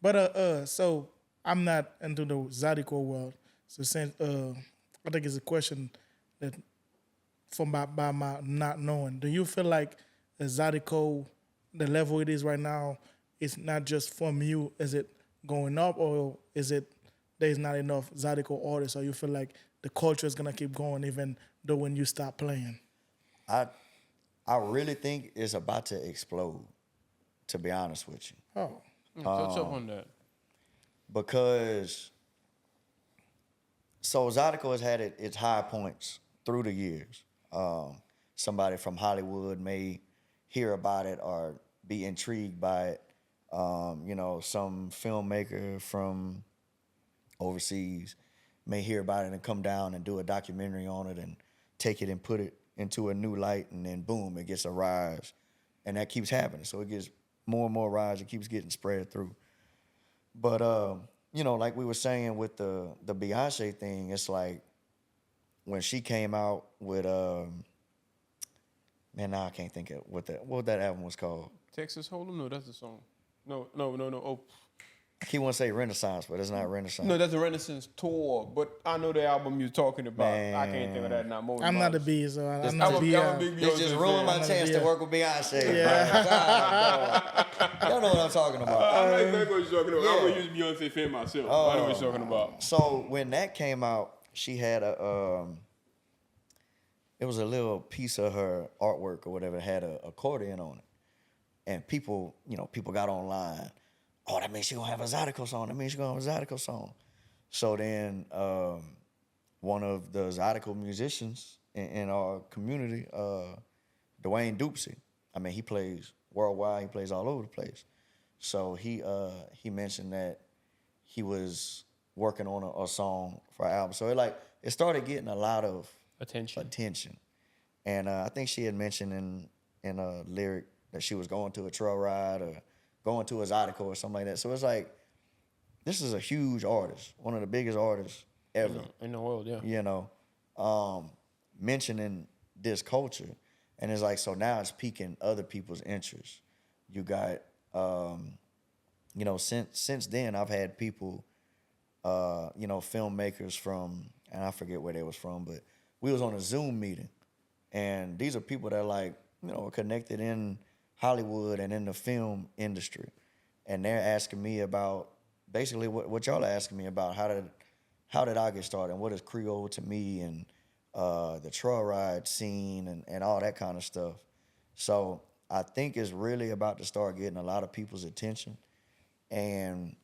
But so I'm not into the Zydeco world. So since I think it's a question that from by my not knowing, do you feel like the Zydeco, the level it is right now, is not just from you? Is it going up, or is it there's not enough Zydeco artists, or you feel like the culture is gonna keep going even though when you stop playing? I I really think it's about to explode, to be honest with you. Oh, Touch up on that. Because so Zydeco has had its high points through the years. Somebody from Hollywood may hear about it or be intrigued by it. Some filmmaker from overseas may hear about it and come down and do a documentary on it and take it and put it into a new light, and then boom, it gets a rise. And that keeps happening. So it gets more and more rise. It keeps getting spread through. But, like we were saying with the Beyonce thing, it's like when she came out with, now I can't think of what that album was called. Texas Hold'em? No, that's the song. No. Oh, I keep want to say Renaissance, but it's not Renaissance. no, that's the Renaissance tour. But I know the album you're talking about. Man. I can't think of that now. I'm not a bee, so I'm I'm not a a bee. big This just Beyonce ruined my fan. chance to work with Beyonce. Yeah. Y'all know what I'm talking about. I know exactly what you're talking about. Yeah. I'm a huge Beyonce fan myself. I know what you're talking about. So when that came out, she had it was a little piece of her artwork or whatever, had an accordion on it. And people got online. Oh, that means she gonna have a Zydeco song. That means she gonna have a Zydeco song. So then one of the Zydeco musicians in our community, Dwayne Dupsy, he plays worldwide. He plays all over the place. So he mentioned that he was working on a song for an album. So it started getting a lot of attention. And I think she had mentioned in a lyric that she was going to a trail ride or going to a Zydeco or something like that. So it's like, this is a huge artist, one of the biggest artists ever. In the world, yeah. Mentioning this culture. And it's like, so now it's piquing other people's interest. You got, since then I've had people, filmmakers from, and I forget where they was from, but we was on a Zoom meeting. And these are people that are connected in Hollywood and in the film industry. And they're asking me about basically what y'all are asking me about. How did I get started? And what is Creole to me, and the trail ride scene and all that kind of stuff. So I think it's really about to start getting a lot of people's attention. And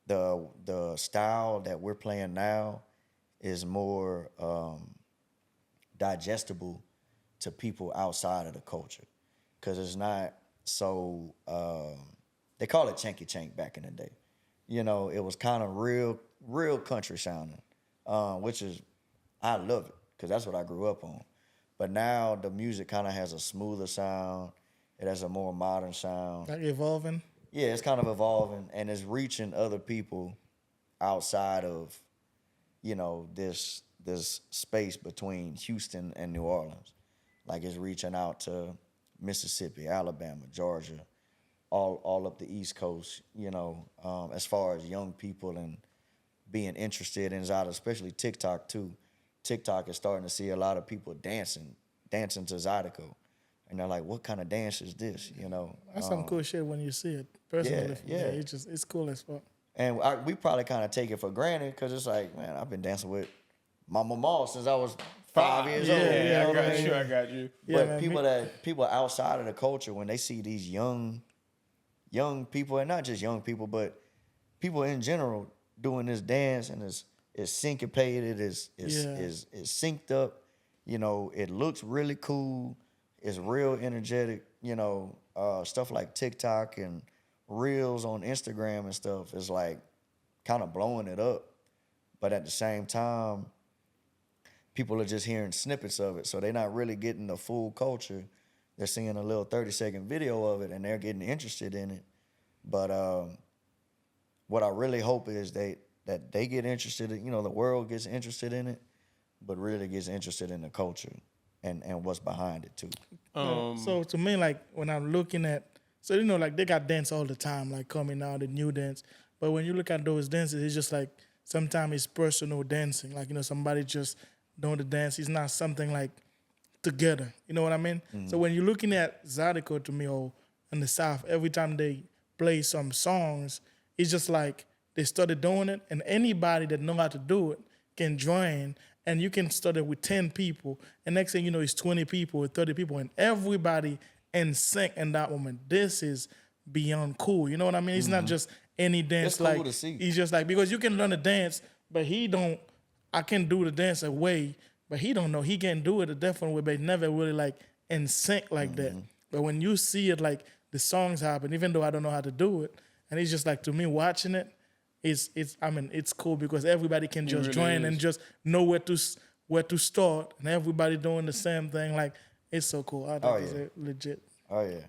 the style that we're playing now is more digestible to people outside of the culture. Because it's not so, they call it chanky chank back in the day. It was kind of real country sounding, which is, I love it, because that's what I grew up on. But now the music kind of has a smoother sound. It has a more modern sound. Like evolving? Yeah, it's kind of evolving, and it's reaching other people outside of, this space between Houston and New Orleans. Like, it's reaching out to Mississippi, Alabama, Georgia, all up the East Coast, as far as young people and being interested in Zydeco, especially TikTok too. TikTok is starting to see a lot of people dancing to Zydeco. And they're like, what kind of dance is this, That's some cool shit when you see it. Personally, Yeah. It's cool as fuck. And we probably kind of take it for granted, because it's like, man, I've been dancing with my mama since I was 5 years old. Yeah, I got you. But man, people outside of the culture, when they see these young people, and not just young people, but people in general doing this dance, and it's syncopated, it's synced up, it looks really cool, it's real energetic, stuff like TikTok and Reels on Instagram and stuff is like kind of blowing it up. But at the same time, people are just hearing snippets of it, so they're not really getting the full culture. They're seeing a little 30-second video of it, and they're getting interested in it. But what I really hope is that they get interested in, the world gets interested in it, but really gets interested in the culture and what's behind it too. So to me, like when I'm looking at So you know, like they got dance all the time, like coming out the new dance. But when you look at those dances, it's just like sometimes it's personal dancing. Like you know, somebody just doing the dance. It's not something like together. You know what I mean? So when you're looking at Zydeco to me or in the South, every time they play some songs, it's just like they started doing it, and anybody that know how to do it can join, and you can start it with 10 people, and next thing you know, it's 20 people or 30 people, and everybody in sync in that moment. This is beyond cool. You know what I mean? It's not just any dance. It's cool like to see. It's just like, because you can learn to dance, but he don't. I can do the dance a way, but he don't know. He can do it a different way, but never really like in sync like that. But when you see it, like the songs happen, even though I don't know how to do it, and it's just like, to me watching it, it's cool because everybody can just really join is. and just know where to start, and everybody doing the same thing. Like it's so cool. I think it's legit. Oh yeah.